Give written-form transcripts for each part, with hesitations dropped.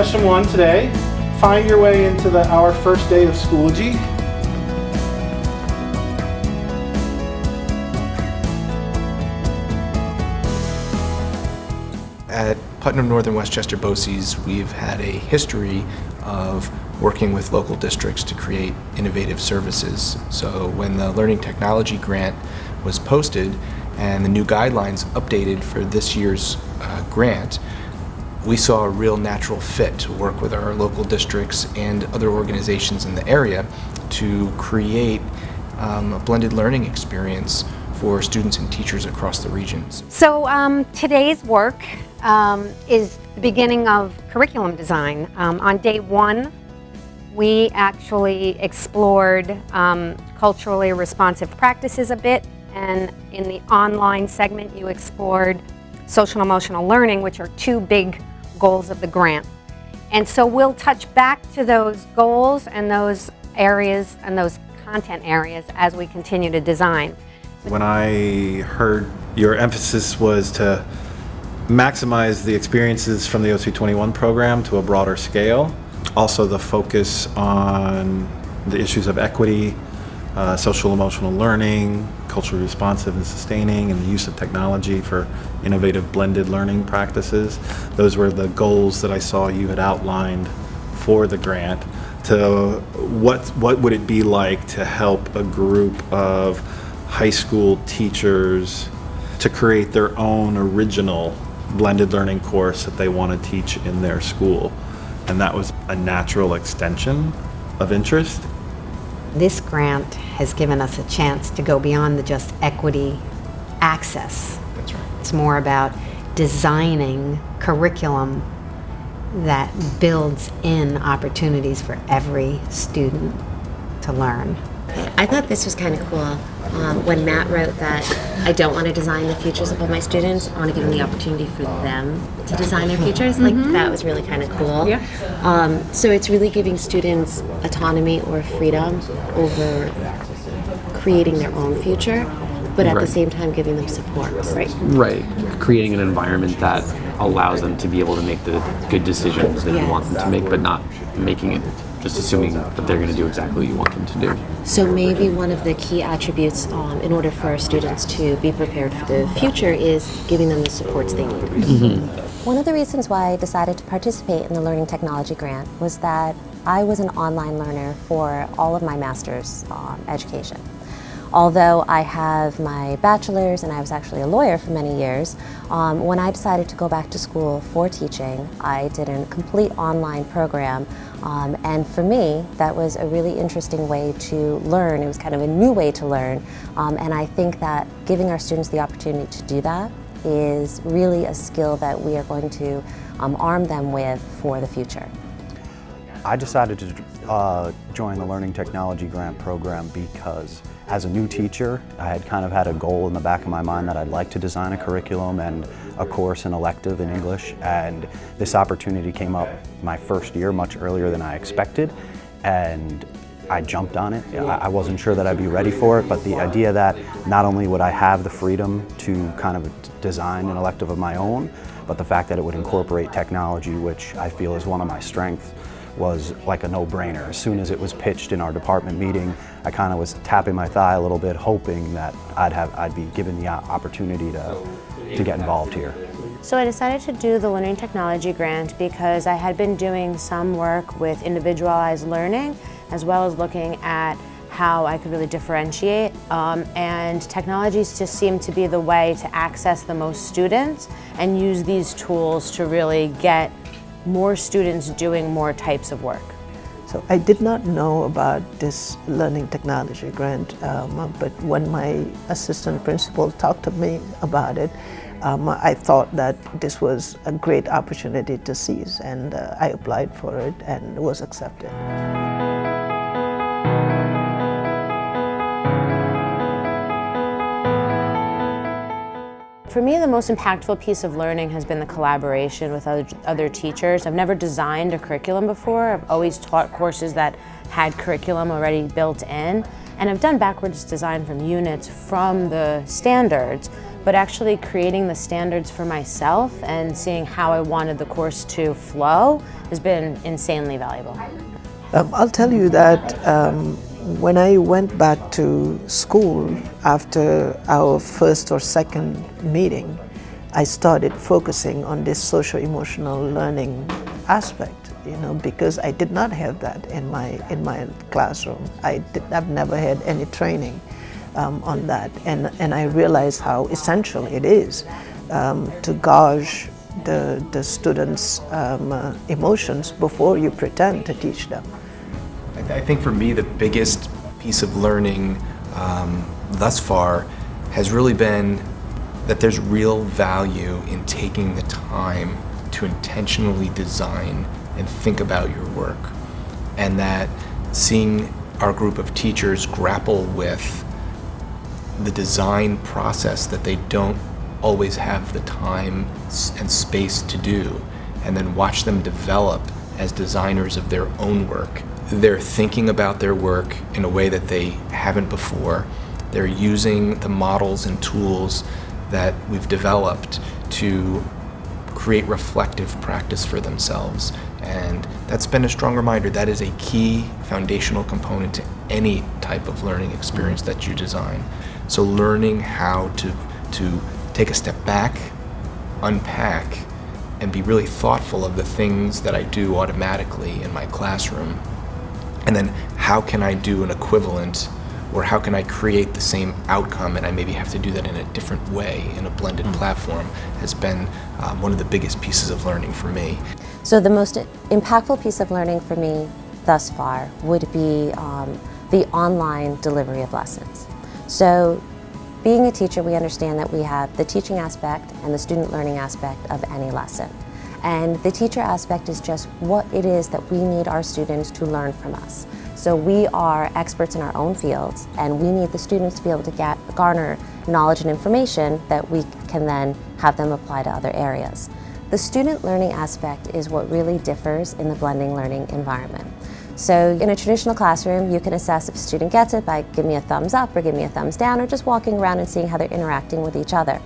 session 1 today. Find your way into our first day of Schoology. At Putnam Northern Westchester BOCES, we've had a history of working with local districts to create innovative services. So when the Learning Technology Grant was posted and the new guidelines updated for this year's grant, we saw a real natural fit to work with our local districts and other organizations in the area to create a blended learning experience for students and teachers across the regions. So today's work is the beginning of curriculum design. On day 1, we actually explored culturally responsive practices a bit, and in the online segment you explored social and emotional learning, which are 2 big goals of the grant. And so we'll touch back to those goals and those areas and those content areas as we continue to design. When I heard your emphasis was to maximize the experiences from the OC21 program to a broader scale, also the focus on the issues of equity, social emotional learning, culturally responsive and sustaining, and the use of technology for innovative blended learning practices. Those were the goals that I saw you had outlined for the grant. To what would it be like to help a group of high school teachers to create their own original blended learning course that they want to teach in their school? And that was a natural extension of interest. This grant has given us a chance to go beyond the just equity access. That's right. It's more about designing curriculum that builds in opportunities for every student to learn. I thought this was kind of cool. When Matt wrote that I don't want to design the futures of all my students, I want to give them the opportunity for them to design their futures. Like, that was really kind of cool. Yeah. So it's really giving students autonomy or freedom over creating their own future, but at the same time giving them support. Right. Creating an environment that allows them to be able to make the good decisions that you want them to make, but not making it just assuming that they're going to do exactly what you want them to do. So maybe one of the key attributes in order for our students to be prepared for the future is giving them the supports they need. One of the reasons why I decided to participate in the Learning Technology Grant was that I was an online learner for all of my master's education. Although I have my bachelor's and I was actually a lawyer for many years, when I decided to go back to school for teaching, I did a complete online program. And for me, that was a really interesting way to learn. It was kind of a new way to learn. And I think that giving our students the opportunity to do that is really a skill that we are going to arm them with for the future. I decided to join the Learning Technology Grant program because as a new teacher, I had kind of had a goal in the back of my mind that I'd like to design a curriculum and a course, an elective in English, and this opportunity came up my first year much earlier than I expected, and I jumped on it. I wasn't sure that I'd be ready for it, but the idea that not only would I have the freedom to kind of design an elective of my own, but the fact that it would incorporate technology, which I feel is one of my strengths, was like a no-brainer. As soon as it was pitched in our department meeting, I kind of was tapping my thigh a little bit, hoping that I'd be given the opportunity to get involved here. So I decided to do the Learning Technology Grant because I had been doing some work with individualized learning, as well as looking at how I could really differentiate. And technologies just seemed to be the way to access the most students and use these tools to really get more students doing more types of work. So I did not know about this Learning Technology Grant, but when my assistant principal talked to me about it, I thought that this was a great opportunity to seize, and I applied for it and was accepted. For me, the most impactful piece of learning has been the collaboration with other teachers. I've never designed a curriculum before. I've always taught courses that had curriculum already built in. And I've done backwards design from units from the standards, but actually creating the standards for myself and seeing how I wanted the course to flow has been insanely valuable. I'll tell you that when I went back to school after our first or second meeting, I started focusing on this social-emotional learning aspect, because I did not have that in my classroom. I've never had any training on that, and I realized how essential it is to gauge the students' emotions before you pretend to teach them. I think for me the biggest piece of learning thus far has really been that there's real value in taking the time to intentionally design and think about your work, and that seeing our group of teachers grapple with the design process that they don't always have the time and space to do, and then watch them develop as designers of their own work. They're thinking about their work in a way that they haven't before. They're using the models and tools that we've developed to create reflective practice for themselves. And that's been a strong reminder that is a key foundational component to any type of learning experience that you design. So learning how to take a step back, unpack, and be really thoughtful of the things that I do automatically in my classroom. And then how can I do an equivalent, or how can I create the same outcome, and I maybe have to do that in a different way in a blended platform, has been one of the biggest pieces of learning for me. So the most impactful piece of learning for me thus far would be the online delivery of lessons. So being a teacher, we understand that we have the teaching aspect and the student learning aspect of any lesson. And the teacher aspect is just what it is that we need our students to learn from us. So we are experts in our own fields, and we need the students to be able to garner knowledge and information that we can then have them apply to other areas. The student learning aspect is what really differs in the blending learning environment. So in a traditional classroom, you can assess if a student gets it by give me a thumbs up or give me a thumbs down, or just walking around and seeing how they're interacting with each other.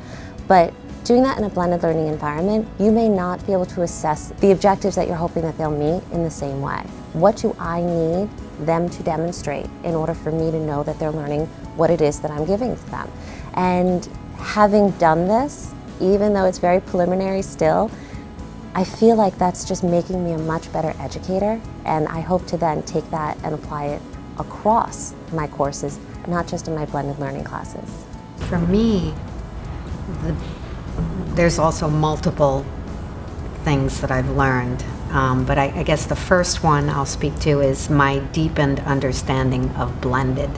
But doing that in a blended learning environment, you may not be able to assess the objectives that you're hoping that they'll meet in the same way. What do I need them to demonstrate in order for me to know that they're learning what it is that I'm giving to them? And having done this, even though it's very preliminary still, I feel like that's just making me a much better educator, and I hope to then take that and apply it across my courses, not just in my blended learning classes. For me, there's also multiple things that I've learned, but I guess the first one I'll speak to is my deepened understanding of blended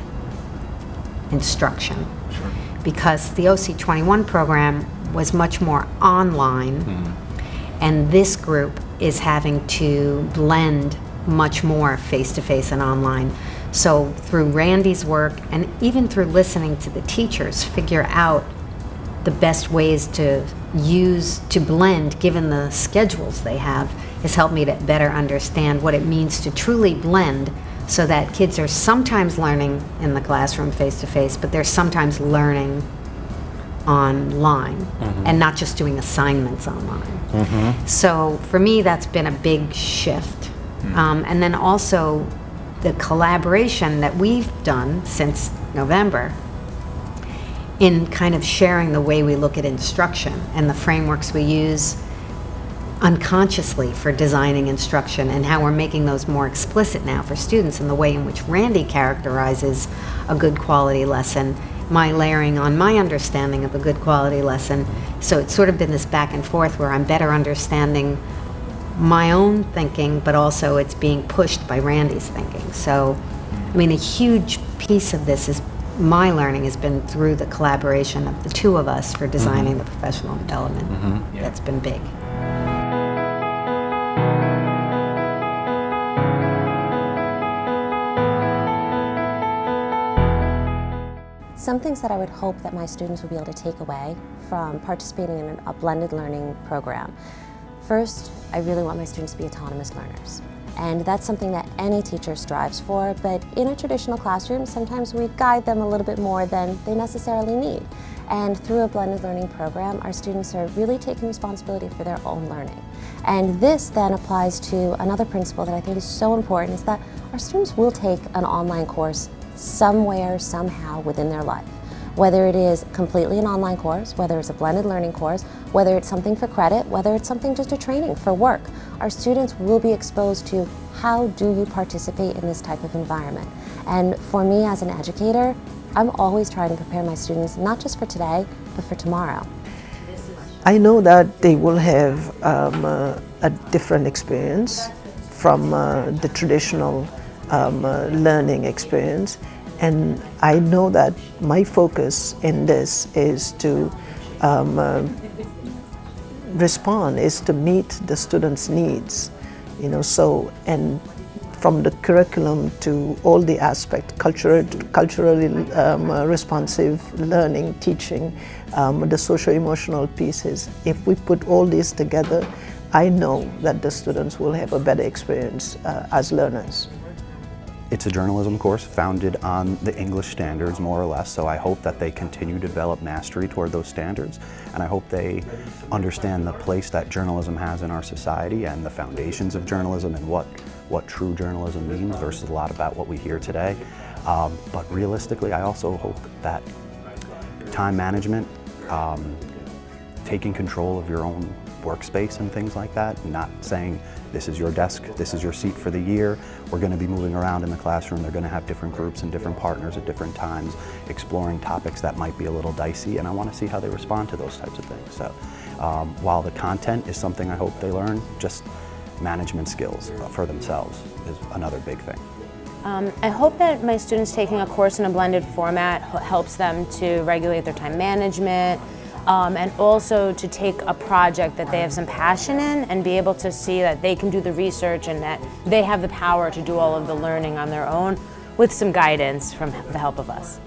instruction. Sure. Because the OC21 program was much more online, and this group is having to blend much more face-to-face and online. So through Randy's work, and even through listening to the teachers figure out the best ways to blend given the schedules they have, has helped me to better understand what it means to truly blend, so that kids are sometimes learning in the classroom face-to-face, but they're sometimes learning online, and not just doing assignments online. So for me, that's been a big shift. And then also the collaboration that we've done since November in kind of sharing the way we look at instruction and the frameworks we use unconsciously for designing instruction, and how we're making those more explicit now for students, and the way in which Randy characterizes a good quality lesson, my layering on my understanding of a good quality lesson. So it's sort of been this back and forth where I'm better understanding my own thinking, but also it's being pushed by Randy's thinking. So, I mean, a huge piece of this is my learning has been through the collaboration of the two of us for designing the professional development. That's been big. Some things that I would hope that my students would be able to take away from participating in a blended learning program. First, I really want my students to be autonomous learners. And that's something that any teacher strives for, but in a traditional classroom, sometimes we guide them a little bit more than they necessarily need. And through a blended learning program, our students are really taking responsibility for their own learning. And this then applies to another principle that I think is so important, is that our students will take an online course somewhere, somehow within their life. Whether it is completely an online course, whether it's a blended learning course, whether it's something for credit, whether it's something just a training for work, our students will be exposed to how do you participate in this type of environment. And for me as an educator, I'm always trying to prepare my students not just for today, but for tomorrow. I know that they will have a different experience from the traditional learning experience. And I know that my focus in this is to respond, is to meet the students' needs. And from the curriculum to all the aspects, culturally responsive learning, teaching, the socio-emotional pieces. If we put all these together, I know that the students will have a better experience as learners. It's a journalism course founded on the English standards, more or less, so I hope that they continue to develop mastery toward those standards, and I hope they understand the place that journalism has in our society and the foundations of journalism and what true journalism means versus a lot about what we hear today. But realistically, I also hope that time management, taking control of your own workspace and things like that, not saying this is your desk, this is your seat for the year, we're going to be moving around in the classroom, they're going to have different groups and different partners at different times, exploring topics that might be a little dicey, and I want to see how they respond to those types of things. So while the content is something I hope they learn, just management skills for themselves is another big thing. I hope that my students taking a course in a blended format helps them to regulate their time management, and also to take a project that they have some passion in and be able to see that they can do the research and that they have the power to do all of the learning on their own with some guidance from the help of us.